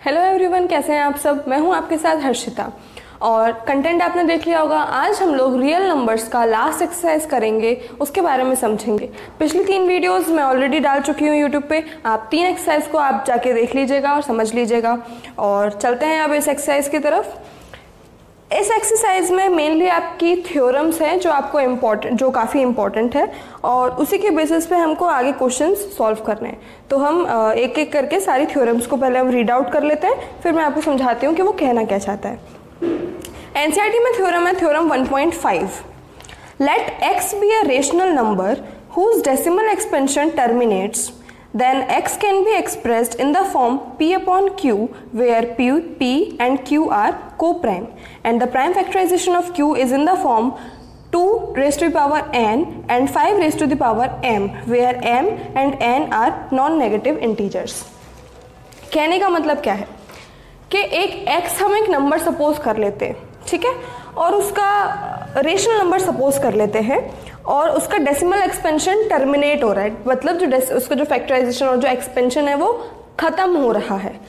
Hello everyone, कैसे हैं आप सब। मैं हूं आपके साथ हर्षिता और कंटेंट आपने देख लिया होगा। आज हम लोग रियल नंबर्स का लास्ट एक्सरसाइज करेंगे, उसके बारे में समझेंगे। पिछली 3 वीडियोस मैं ऑलरेडी डाल चुकी हूँ यूट्यूब पे। आप 3 एक्सरसाइज को आप जाके देख लीजिएगा और समझ लीजिएगा। और चलते हैं अब इस एक्सरसाइज की तरफ। इस एक्सरसाइज में मेनली आपकी थ्योरम्स हैं जो काफ़ी इंपॉर्टेंट है और उसी के बेसिस पे हमको आगे क्वेश्चंस सॉल्व करने हैं। तो हम एक एक करके सारी थ्योरम्स को पहले हम रीड आउट कर लेते हैं, फिर मैं आपको समझाती हूँ कि वो कहना क्या चाहता है। एनसीईआरटी में थ्योरम है theorem 1.5। Let x be a rational number whose decimal expansion terminates, then x can be expressed in the form p upon q, where p and q are co-prime, and the prime factorization of q is in the form 2 raised to the power n and 5 raised to the power m, where m and n are non-negative integers। कहने का मतलब क्या है कि एक x हम एक number suppose कर लेते हैं, ठीक है, और उसका रेशनल नंबर सपोज कर लेते हैं और उसका डेसिमल एक्सपेंशन टर्मिनेट हो रहा है, मतलब उसका जो फैक्टराइजेशन और जो एक्सपेंशन है वो खत्म हो रहा है।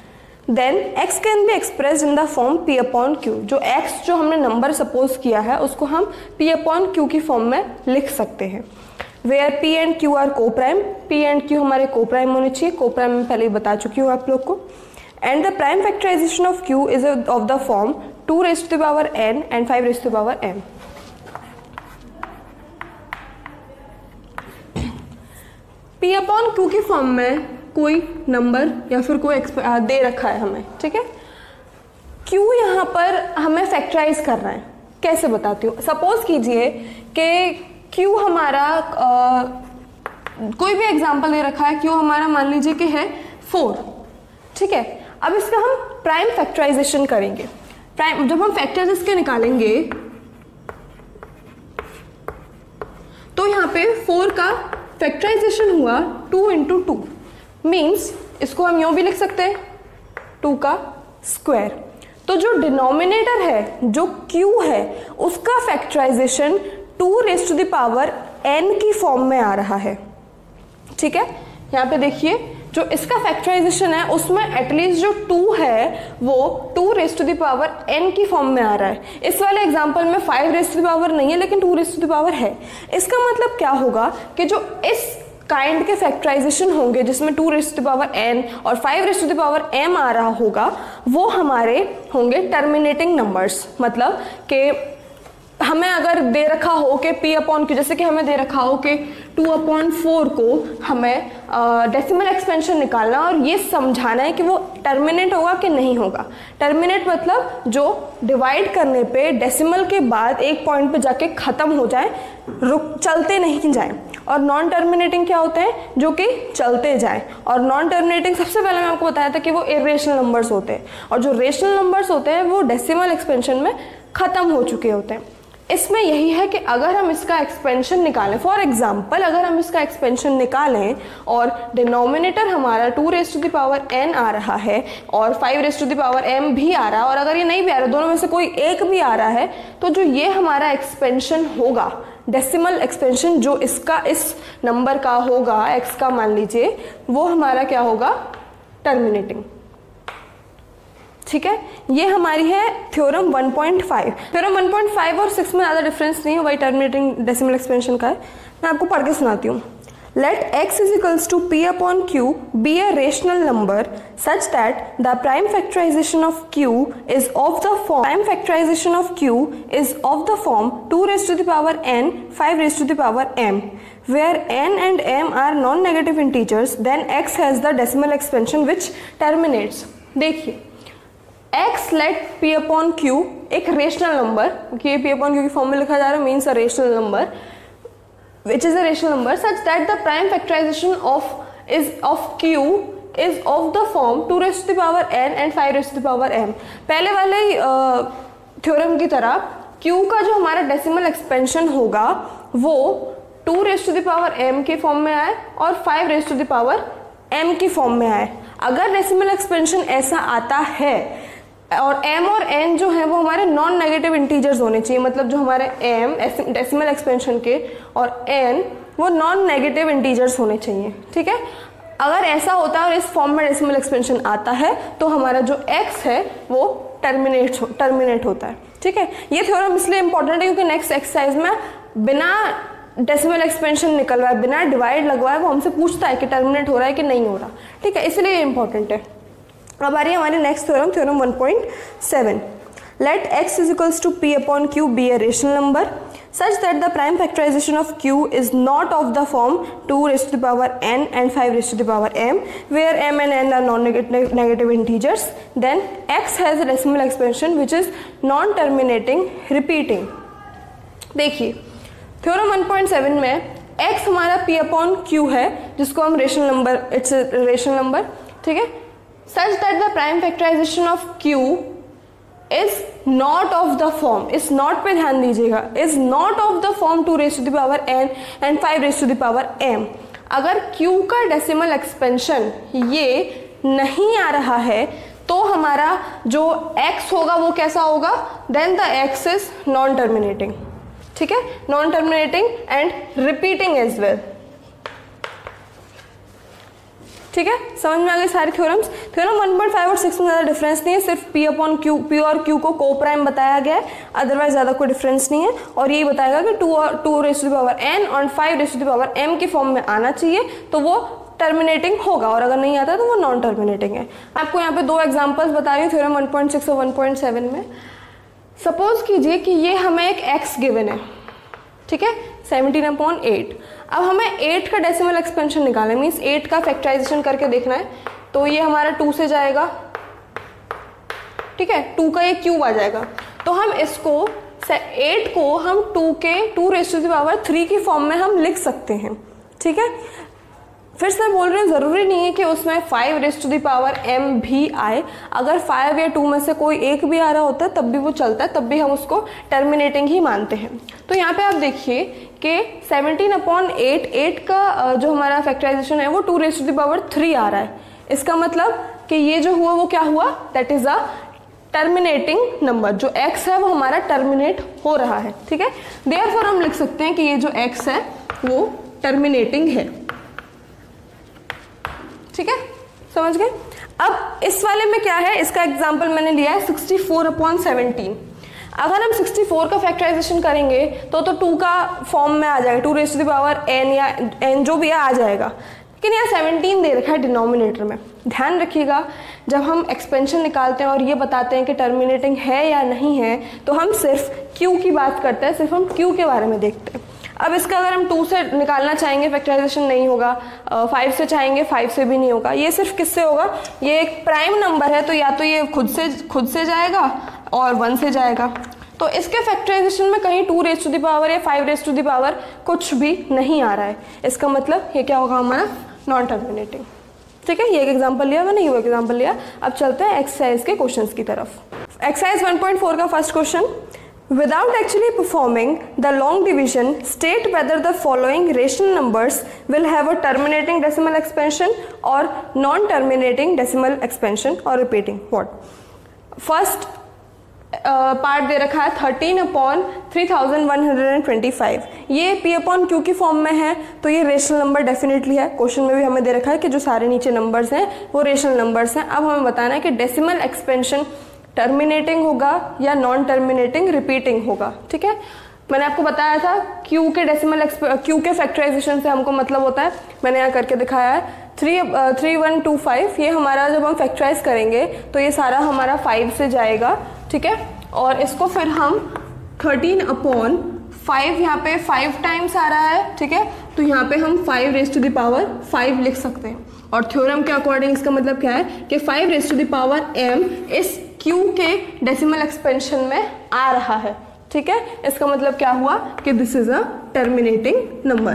Then x can be expressed in the form p upon q। जो x जो हमने नंबर सपोज किया है उसको हम p अपॉन q की फॉर्म में लिख सकते हैं। Where p and q are coprime, p and q हमारे को प्राइम होने चाहिए। को प्राइम मैं पहले ही बता चुकी हूँ आप लोग को। And the prime factorization of q is of the form 2 raised to the power n and 5 raised to the power m। p upon q की फॉर्म में कोई नंबर या फिर कोई दे रखा है हमें, ठीक है। q यहाँ पर हमें फैक्टराइज करना है। कैसे बताती हूँ। सपोज कीजिए कि q हमारा कोई भी एग्जांपल दे रखा है। q हमारा मान लीजिए कि है 4, ठीक है। अब इसका हम प्राइम फैक्टराइजेशन करेंगे। प्राइम जब हम फैक्टर्स इसके निकालेंगे तो यहाँ पे 4 का फैक्टराइजेशन हुआ 2 × 2 मीन्स इसको हम यूं भी लिख सकते हैं 2 का स्क्वायर। तो जो डिनोमिनेटर है जो q है उसका factorization 2 raised to the power n की फॉर्म में आ रहा है, ठीक है। यहाँ पे देखिए जो इसका फैक्टराइजेशन है उसमें एटलीस्ट जो 2 है वो 2 raised to the power n की फॉर्म में आ रहा है। इस वाले एग्जांपल में 5 raised to the power नहीं है लेकिन 2 raised to the power है। इसका मतलब क्या होगा कि जो इस काइंड के फैक्टराइजेशन होंगे जिसमें 2 raised to the power n और 5 raised to the power m आ रहा होगा वो हमारे होंगे टर्मिनेटिंग नंबर्स। मतलब कि हमें अगर दे रखा हो कि p अपॉन q, जैसे कि हमें दे रखा हो कि 2/4 को हमें डेसिमल एक्सपेंशन निकालना और ये समझाना है कि वो टर्मिनेट होगा कि नहीं होगा। टर्मिनेट मतलब जो डिवाइड करने पे डेसिमल के बाद एक पॉइंट पे जाके ख़त्म हो जाए, चलते नहीं जाए। और नॉन टर्मिनेटिंग क्या होते हैं, जो कि चलते जाए। और नॉन टर्मिनेटिंग सबसे पहले मैं आपको बताया था कि वो इरेशनल नंबर्स होते हैं और जो रेशनल नंबर्स होते हैं वो डेसिमल एक्सपेंशन में ख़त्म हो चुके होते हैं। इसमें यही है कि अगर हम इसका एक्सपेंशन निकालें, फॉर एग्जांपल अगर हम इसका एक्सपेंशन निकालें और डिनोमिनेटर हमारा 2 raised to the power n आ रहा है और 5 raised to the power m भी आ रहा है और अगर ये नहीं भी आ रहा, दोनों में से कोई एक भी आ रहा है, तो जो ये हमारा एक्सपेंशन होगा, डेसिमल एक्सपेंशन जो इसका इस नंबर का होगा x का मान लीजिए, वो हमारा क्या होगा, टर्मिनेटिंग, ठीक है। ये हमारी है थ्योरम 1.5। थ्योरम 1.5 और 6 में ज़्यादा डिफरेंस नहीं है, वही टर्मिनेटिंग डेसिमल एक्सपेंशन का है। मैं आपको पढ़ के सुनाती हूँ। Let x is equals to p upon q be a rational number such that the prime factorization of q is of the form 2 raised to the power n 5 raised to the power m, where n and m are non-negative integers, then x has the decimal expansion which terminates। देखिए x let p upon q एक rational number, कि p upon q की form में लिखा जा रहा है, means a rational number which is a rational number such that the prime factorization of q is of the form 2 raised to the power n and 5 raised to the power m। पहले वाले theorem की तरह q का जो हमारा decimal expansion होगा वो 2 raised to the power m के फॉर्म में आए और 5 raised to the power m की फॉर्म में आए। अगर डेसिमल एक्सपेंशन ऐसा आता है और m और n जो है वो हमारे नॉन नेगेटिव इंटीजर्स होने चाहिए, मतलब जो हमारे m डेसिमल एक्सपेंशन के और n वो नॉन नेगेटिव इंटीजर्स होने चाहिए, ठीक है। अगर ऐसा होता है और इस फॉर्म में डेसिमल एक्सपेंशन आता है तो हमारा जो x है वो टर्मिनेट होता है। ठीक है, ये थ्योरम इसलिए इंपॉर्टेंट है क्योंकि नेक्स्ट एक्सरसाइज में बिना डेसिमल एक्सपेंशन निकलवाए, बिना डिवाइड लगवाए वो हमसे पूछता है कि टर्मिनेट हो रहा है कि नहीं हो रहा। ठीक है, इसलिए ये इंपॉर्टेंट है। अब आ रही है हमारी next theorem, theorem 1.7। Let x is equals to p upon q be a rational number such that the prime factorization of q is not of the form 2 raised to the power n and 5 raised to the power m, where m and n are non-negative integers. Then x has a decimal expansion which is non-terminating, repeating. देखिए theorem 1.7 में x हमारा p upon q है जिसको हम rational number, it's rational number, ठीक है, such that the prime factorization of q is not of the form, इस not पे ध्यान दीजिएगा, is not of the form 2 raise to the power n and 5 raise to the power m। अगर q का decimal expansion ये नहीं आ रहा है तो हमारा जो x होगा वो कैसा होगा, then the x is non terminating. ठीक है, non terminating and repeating as well. ठीक है, समझ में आ गई सारी थ्योरम्स। थ्योरम 1.5 और 6 में ज़्यादा डिफरेंस नहीं है, सिर्फ p अपॉन q, p और q को को प्राइम बताया गया है, अदरवाइज ज़्यादा कोई डिफरेंस नहीं है। और यही बताएगा कि 2 raise to the power n और 5 raise to the power m की फॉर्म में आना चाहिए तो वो टर्मिनेटिंग होगा, और अगर नहीं आता तो वो नॉन टर्मिनेटिंग है। आपको यहाँ पे 2 एग्जाम्पल्स बता रही हूँ थ्योरम 1.6 और 1.7 में। सपोज कीजिए कि ये हमें एक x गिवन है, ठीक है, 17/8। अब हमें 8 का डेसिमल एक्सपेंशन निकालना है, मीन्स 8 का फैक्टराइजेशन करके देखना है। तो ये हमारा 2 से जाएगा, ठीक है, 2 का ये क्यूब आ जाएगा। तो हम इसको 8 को हम 2 रेज़ टू द पावर 3 की फॉर्म में हम लिख सकते हैं। ठीक है, फिर से बोल रहे हैं ज़रूरी नहीं है कि उसमें 5 raise to the power m भी आए, अगर 5 या 2 में से कोई एक भी आ रहा होता है तब भी वो चलता है, तब भी हम उसको टर्मिनेटिंग ही मानते हैं। तो यहाँ पे आप देखिए कि 17/8, 8 का जो हमारा फैक्टराइजेशन है वो 2 रेज़ टू द पावर 3 आ रहा है। इसका मतलब कि ये जो हुआ वो क्या हुआ, that is a terminating number. जो x है वो हमारा टर्मिनेट हो रहा है। ठीक है, देयरफॉर हम लिख सकते हैं कि ये जो x है वो टर्मिनेटिंग है। ठीक है, समझ गए। अब इस वाले में क्या है, इसका एग्जांपल मैंने लिया है 64/17। अगर हम 64 का फैक्टराइजेशन करेंगे तो 2 का फॉर्म में आ जाएगा, 2 raise to the power n या n जो भी है आ जाएगा, लेकिन यहाँ 17 दे रखा है डिनोमिनेटर में। ध्यान रखिएगा, जब हम एक्सपेंशन निकालते हैं और ये बताते हैं कि टर्मिनेटिंग है या नहीं है तो हम सिर्फ q की बात करते हैं, सिर्फ हम q के बारे में देखते हैं। अब इसका अगर हम 2 से निकालना चाहेंगे फैक्टराइजेशन नहीं होगा, 5 से चाहेंगे 5 से भी नहीं होगा, ये सिर्फ किससे होगा, ये एक प्राइम नंबर है तो या तो ये खुद से जाएगा और 1 से जाएगा। तो इसके फैक्टराइजेशन में कहीं 2 रेज़ टू द पावर या 5 रेज़ टू द पावर कुछ भी नहीं आ रहा है। इसका मतलब ये क्या होगा, हमारा नॉन टर्मिनेटिंग। ठीक है, ये एक एग्जांपल लिया मैंने, ये एग्जांपल लिया। अब चलते हैं एक्सरसाइज के क्वेश्चंस की तरफ। एक्सरसाइज 1.4 का first question, without actually performing the long division, state whether the following rational numbers will have a terminating decimal expansion or non-terminating decimal expansion or repeating what. First part दे रखा है 13/3125। ये p upon q की form में है तो ये rational number definitely है। क्वेश्चन में भी हमें दे रखा है कि जो सारे नीचे नंबर्स हैं वो रेशनल नंबर्स हैं। अब हमें बताना है कि डेसिमल एक्सपेंशन टर्मिनेटिंग होगा या नॉन टर्मिनेटिंग रिपीटिंग होगा। ठीक है, मैंने आपको बताया था q के डेसिमल q के फैक्टराइजेशन से हमको मतलब होता है, मैंने यहाँ करके दिखाया है 3125। ये हमारा जब हम फैक्टराइज करेंगे तो ये सारा हमारा 5 से जाएगा। ठीक है, और इसको फिर हम 13/5, यहाँ पे 5 टाइम्स आ रहा है। ठीक है, तो यहाँ पे हम 5 रेज़ टू द पावर 5 लिख सकते हैं। और थ्योरम के अकॉर्डिंग इसका मतलब क्या है कि 5 raise to the power m इस q के डेसिमल एक्सपेंशन में आ रहा है। ठीक है, इसका मतलब क्या हुआ कि this is a terminating number.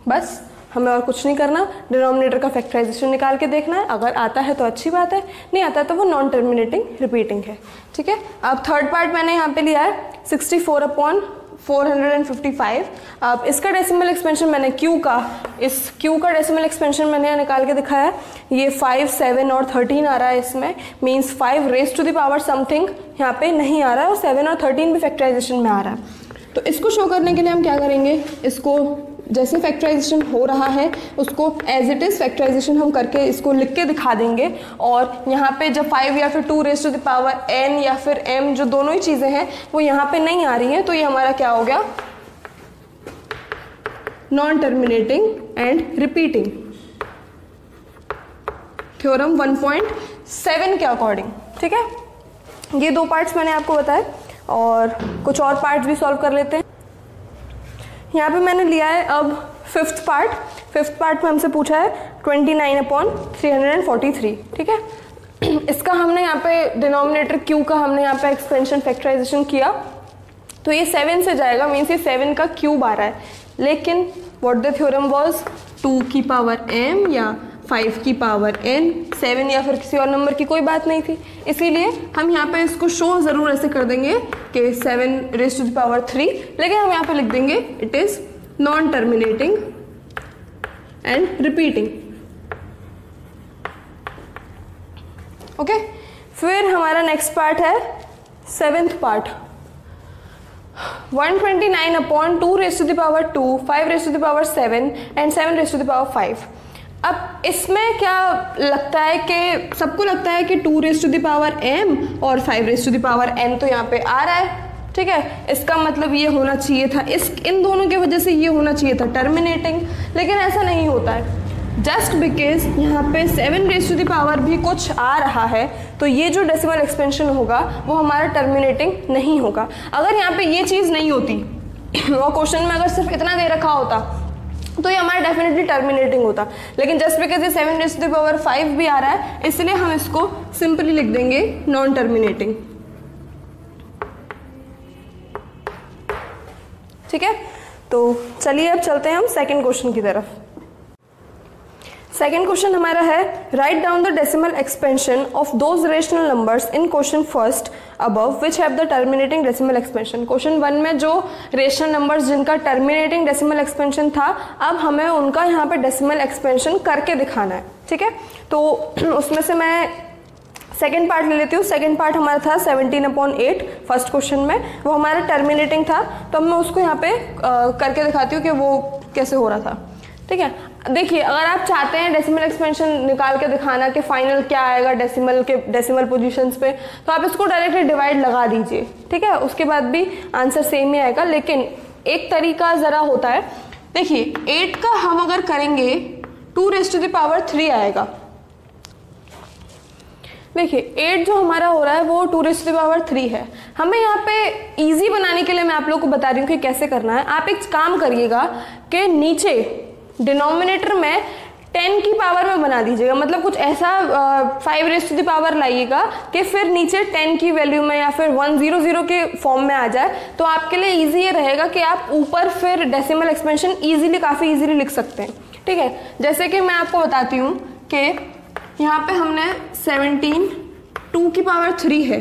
बस हमें और कुछ नहीं करना, डिनोमिनेटर का फैक्टराइजेशन निकाल के देखना है। अगर आता है तो अच्छी बात है, नहीं आता है तो वो नॉन टर्मिनेटिंग रिपीटिंग है। ठीक है, अब थर्ड पार्ट मैंने यहाँ पे लिया है 64/455। अब इसका डेसिमल एक्सपेंशन मैंने q का डेसिमल एक्सपेंशन मैंने यहाँ निकाल के दिखाया है। ये 5, 7 और 13 आ रहा है इसमें, means 5 raise to the power something यहाँ पे नहीं आ रहा है और 7 और 13 भी फैक्टराइजेशन में आ रहा है। तो इसको शो करने के लिए हम क्या करेंगे, इसको जैसे फैक्टराइजेशन हो रहा है उसको एज इट इज़ फैक्टराइजेशन हम करके इसको लिख के दिखा देंगे। और यहाँ पे जब 5 या फिर 2 raise to the power n या फिर m जो दोनों ही चीज़ें हैं वो यहाँ पे नहीं आ रही हैं, तो ये हमारा क्या हो गया, non terminating and repeating. Theorem 1.7 के अकॉर्डिंग। ठीक है, ये 2 पार्ट्स मैंने आपको बताए और कुछ और पार्ट्स भी सॉल्व कर लेते हैं। यहाँ पे मैंने लिया है अब फिफ्थ पार्ट में हमसे पूछा है 29/343। ठीक है, इसका हमने यहाँ पे डिनोमिनेटर q का हमने यहाँ पे एक्सपेंशन फैक्टराइजेशन किया तो ये 7 से जाएगा, मीन्स ये 7 का क्यूब आ रहा है। लेकिन व्हाट द थ्योरम वाज, 2 की पावर m या 5 की पावर n, 7 या फिर किसी और नंबर की कोई बात नहीं थी, इसीलिए हम यहाँ पे इसको शो ज़रूर ऐसे कर देंगे कि 7 रेज़ टू द पावर 3, लेकिन हम यहाँ पे लिख देंगे it is non terminating and repeating. Okay, फिर हमारा नेक्स्ट पार्ट है 7th part, 129/2 raise to the power 2, 5 raise to the power 7 and 7 raise to the power 5। अब इसमें क्या लगता है कि सबको लगता है कि 2 raise to the power m और 5 raise to the power n तो यहाँ पे आ रहा है। ठीक है, इसका मतलब ये होना चाहिए था, इन दोनों की वजह से ये होना चाहिए था टर्मिनेटिंग, लेकिन ऐसा नहीं होता है। जस्ट बिकॉज यहाँ पे 7 रेज़ टू द पावर भी कुछ आ रहा है तो ये जो डेसिमल एक्सपेंशन होगा वो हमारा टर्मिनेटिंग नहीं होगा। अगर यहाँ पे ये चीज़ नहीं होती और क्वेश्चन में अगर सिर्फ इतना दे रखा होता तो ये हमारा डेफिनेटली टर्मिनेटिंग होता, लेकिन जस्ट बिकॉज ये 7 रेज़ टू द पावर 5 भी आ रहा है इसलिए हम इसको सिंपली लिख देंगे नॉन टर्मिनेटिंग। ठीक है, तो चलिए अब चलते हैं हम सेकंड क्वेश्चन की तरफ। सेकंड क्वेश्चन हमारा है write down the decimal expansion of those rational numbers in question first above which have the terminating decimal expansion. Question 1 में जो रेशनल नंबर्स जिनका टर्मिनेटिंग डेसिमल एक्सपेंशन था, अब हमें उनका यहाँ पे डेसिमल एक्सपेंशन करके दिखाना है। ठीक है, तो उसमें से मैं सेकेंड पार्ट ले लेती हूँ। सेकेंड पार्ट हमारा था 17/8 फर्स्ट क्वेश्चन में, वो हमारा टर्मिनेटिंग था, तो मैं उसको यहाँ पे करके दिखाती हूँ कि वो कैसे हो रहा था। ठीक है, देखिए अगर आप चाहते हैं डेसिमल एक्सपेंशन निकाल के दिखाना कि फाइनल क्या आएगा डेसिमल पोजीशंस पे, तो आप इसको डायरेक्टली डिवाइड लगा दीजिए। ठीक है, उसके बाद भी आंसर सेम ही आएगा, लेकिन एक तरीका ज़रा होता है। देखिए 8 का हम अगर करेंगे 2 रेज़ टू द पावर 3 आएगा। देखिए 8 जो हमारा हो रहा है वो 2 रेज़ टू द पावर 3 है। हमें यहाँ पे इजी बनाने के लिए मैं आप लोगों को बता रही हूँ कि कैसे करना है। आप एक काम करिएगा कि नीचे डिनोमिनेटर में 10 की पावर में बना दीजिएगा, मतलब कुछ ऐसा 5 रेज़ टू द पावर लाइएगा कि फिर नीचे 10 की वैल्यू में या फिर 100 के फॉर्म में आ जाए, तो आपके लिए इजी ये रहेगा कि आप ऊपर फिर डेसिमल एक्सपेंशन काफ़ी इजीली लिख सकते हैं। ठीक है, जैसे कि मैं आपको बताती हूँ कि यहाँ पे हमने 17 2 की पावर 3 है।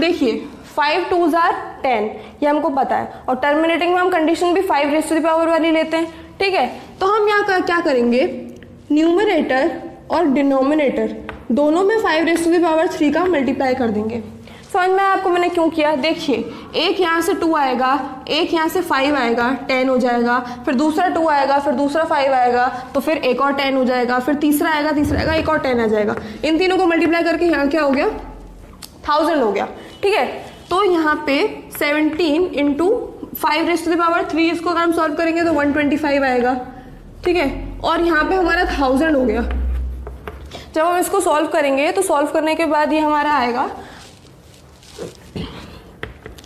देखिए 5 2s are 10, ये हमको पता है, और टर्मिनेटिंग में हम कंडीशन भी 5 रेज़ टू द पावर वाली लेते हैं। ठीक है, तो हम यहाँ क्या करेंगे, न्यूमरेटर और डिनोमिनेटर दोनों में 5 रेज़ टू द पावर 3 का मल्टीप्लाई कर देंगे। समझ में आपको मैंने क्यों किया? देखिए एक यहाँ से 2 आएगा, एक यहाँ से 5 आएगा, 10 हो जाएगा, फिर दूसरा 2 आएगा, फिर दूसरा 5 आएगा, तो फिर एक और 10 हो जाएगा, फिर तीसरा आएगा, एक और 10 आ जाएगा। इन तीनों को मल्टीप्लाई करके यहाँ क्या हो गया, 1000 हो गया। ठीक है, तो यहाँ पे 17 into 5 raise to the power 3, इसको अगर हम सॉल्व करेंगे तो 125 आएगा। ठीक है, और यहाँ पे हमारा 1000 हो गया। जब हम इसको सॉल्व करेंगे तो सॉल्व करने के बाद ये हमारा आएगा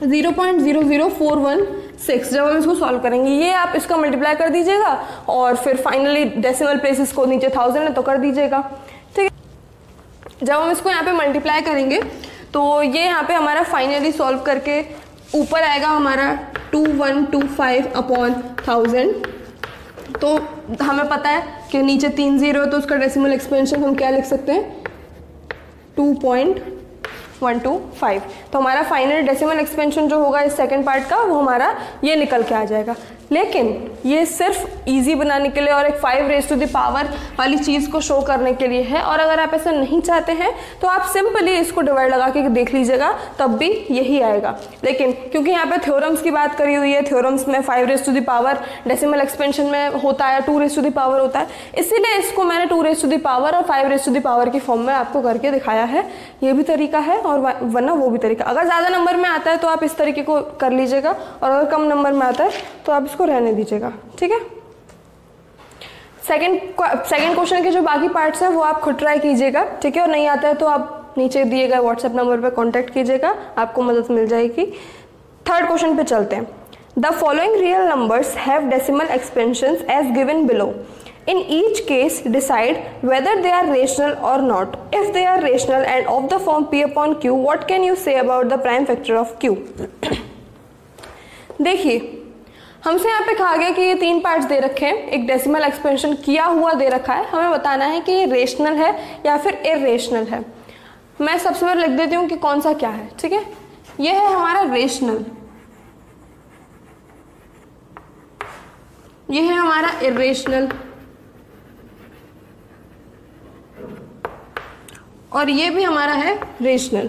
0.00416। जब हम इसको सॉल्व करेंगे, ये आप इसका मल्टीप्लाई कर दीजिएगा और फिर फाइनली डेसिमल प्लेसेस को नीचे 1000 है तो कर दीजिएगा। ठीक है, जब हम इसको यहाँ पे मल्टीप्लाई करेंगे तो ये यहाँ पे हमारा फाइनली सॉल्व करके ऊपर आएगा हमारा 2125/1000। तो हमें पता है कि नीचे 3 0 है, तो उसका डेसिमल एक्सपेंशन हम क्या लिख सकते हैं, 2.125। तो हमारा फाइनल डेसिमल एक्सपेंशन जो होगा इस सेकंड पार्ट का, वो हमारा ये निकल के आ जाएगा। लेकिन ये सिर्फ इजी बनाने के लिए और एक 5 रेज़ टू द पावर वाली चीज़ को शो करने के लिए है। और अगर आप ऐसा नहीं चाहते हैं तो आप सिंपली इसको डिवाइड लगा के देख लीजिएगा, तब भी यही आएगा। लेकिन क्योंकि यहाँ पे थ्योरम्स की बात करी हुई है, थ्योरम्स में 5 raise to the power decimal expansion में होता है, 2 रेज़ टू द पावर होता है, इसीलिए इसको मैंने 2 रेज़ टू द पावर और 5 रेज़ टू द पावर की फॉर्म में आपको करके दिखाया है। ये भी तरीका है और वरना वो भी तरीका। अगर ज़्यादा नंबर में आता है तो आप इस तरीके को कर लीजिएगा, और अगर कम नंबर में आता है तो आप इसको रहने दीजिएगा, ठीक है। सेकंड क्वेश्चन के जो बाकी पार्ट्स हैं वो आप खुद ट्राई कीजिएगा, ठीक है। और नहीं आता है तो आप नीचे दिए गए व्हाट्सएप नंबर पे कांटेक्ट कीजिएगा, आपको मदद मिल जाएगी। थर्ड क्वेश्चन पे चलते हैं। The following real numbers have decimal expansions as given below. In each case, decide whether they are rational or not. If they are rational and of the form p upon q, what can you say about the prime factor of q? देखिए, हमसे यहाँ पे कहा गया कि ये 3 parts दे रखे हैं, एक डेसिमल एक्सपेंशन किया हुआ दे रखा है, हमें बताना है कि ये रेशनल है या फिर इरेशनल है। मैं सबसे पहले लिख देती हूँ कि कौन सा क्या है, ठीक है। ये है हमारा रेशनल, ये है हमारा इरेशनल, और ये भी हमारा है रेशनल।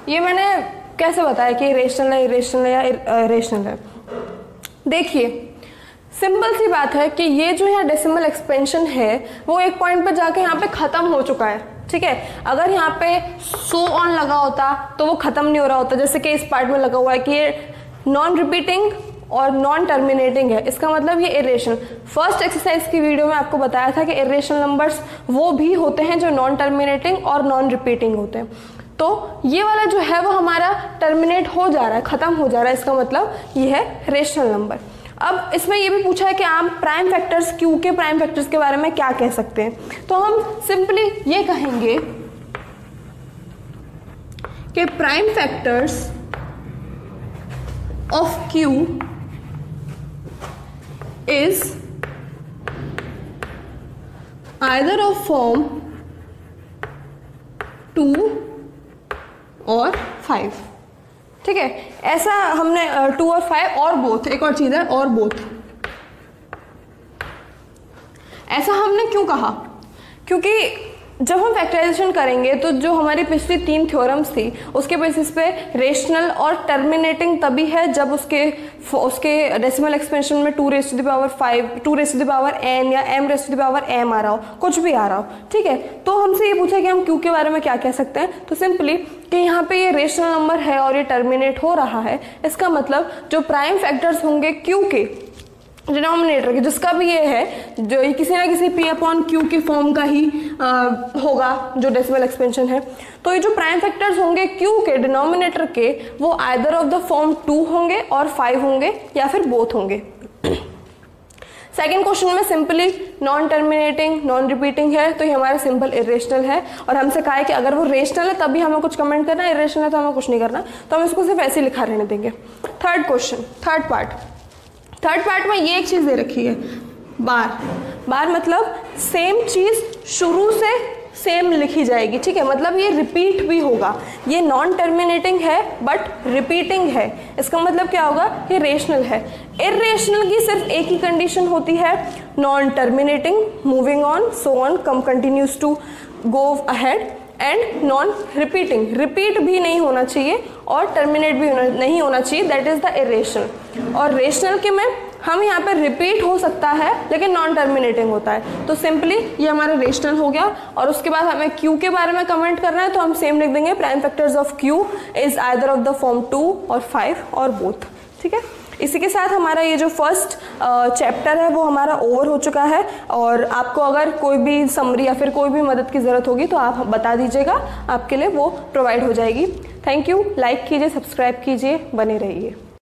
ये मैंने कैसे बताया कि रेशनल है, इरेशनल है या रेशनल है। देखिए, सिंपल सी बात है कि ये जो यहाँ डेसिमल एक्सपेंशन है वो एक पॉइंट पर जाके यहाँ पे ख़त्म हो चुका है, ठीक है। अगर यहाँ पे सो ऑन लगा होता तो वो ख़त्म नहीं हो रहा होता, जैसे कि इस पार्ट में लगा हुआ है कि ये नॉन रिपीटिंग और नॉन टर्मिनेटिंग है, इसका मतलब ये इरेशनल। फर्स्ट एक्सरसाइज की वीडियो में आपको बताया था कि इरेशनल नंबर्स वो भी होते हैं जो नॉन टर्मिनेटिंग और नॉन रिपीटिंग होते हैं। तो ये वाला जो है वो हमारा टर्मिनेट हो जा रहा है, ख़त्म हो जा रहा है, इसका मतलब ये है रेशनल नंबर। अब इसमें ये भी पूछा है कि आप प्राइम फैक्टर्स क्यू के प्राइम फैक्टर्स के बारे में क्या कह सकते हैं। तो हम सिंपली ये कहेंगे कि prime factors of Q is either of form 2 और 5, ठीक है। ऐसा हमने 2 और 5 और बोथ, एक और चीज है और बोथ, ऐसा हमने क्यों कहा? क्योंकि जब हम फैक्टराइजेशन करेंगे तो जो हमारी पिछली 3 थ्योरम्स थी उसके बेसिस पे रेशनल और टर्मिनेटिंग तभी है जब उसके डेसिमल एक्सपेंशन में 2 raise to the power 5, 2 raise to the power n या m raise to the power m आ रहा हो, कुछ भी आ रहा हो, ठीक है। तो हमसे ये पूछा कि हम q के बारे में क्या कह सकते हैं। तो सिंपली कि यहाँ पे ये रेशनल नंबर है और ये टर्मिनेट हो रहा है, इसका मतलब जो प्राइम फैक्टर्स होंगे q के डिनोमिनेटर के, जिसका भी ये है, जो ये किसी ना किसी p अपॉन q की फॉर्म का ही होगा जो डेसिमल एक्सपेंशन है। तो ये जो प्राइम फैक्टर्स होंगे q के डिनोमिनेटर के, वो आइदर ऑफ द फॉर्म 2 होंगे और 5 होंगे या फिर बोथ होंगे। सेकेंड क्वेश्चन में simply non terminating non repeating है, तो ये हमारा सिंपल इरेशनल है। और हमसे कहा है कि अगर वो रेशनल है तभी हमें कुछ कमेंट करना है, इरेशनल है तो हमें कुछ नहीं करना, तो हम इसको सिर्फ ऐसे लिखा रहने देंगे। थर्ड क्वेश्चन, थर्ड पार्ट में ये एक चीज़ दे रखी है, बार मतलब सेम चीज़ शुरू से सेम लिखी जाएगी, ठीक है। मतलब ये रिपीट भी होगा, ये नॉन टर्मिनेटिंग है बट रिपीटिंग है, इसका मतलब क्या होगा, ये रेशनल है। इरेशनल की सिर्फ एक ही कंडीशन होती है, non terminating, moving on, so on, come continues to go ahead, and non repeating, repeat भी नहीं होना चाहिए और टर्मिनेट भी नहीं होना चाहिए, दैट इज द इरेशनल। और रेशनल के में हम यहाँ पे रिपीट हो सकता है लेकिन नॉन टर्मिनेटिंग होता है, तो सिंपली ये हमारा रेशनल हो गया। और उसके बाद हमें क्यू के बारे में कमेंट करना है, तो हम सेम लिख देंगे, prime factors of Q is either of the form 2 और 5 और बोथ, ठीक है। इसी के साथ हमारा ये जो फर्स्ट चैप्टर है वो हमारा ओवर हो चुका है। और आपको अगर कोई भी समरी या फिर कोई भी मदद की ज़रूरत होगी तो आप बता दीजिएगा, आपके लिए वो प्रोवाइड हो जाएगी। थैंक यू, लाइक कीजिए, सब्सक्राइब कीजिए, बने रहिए।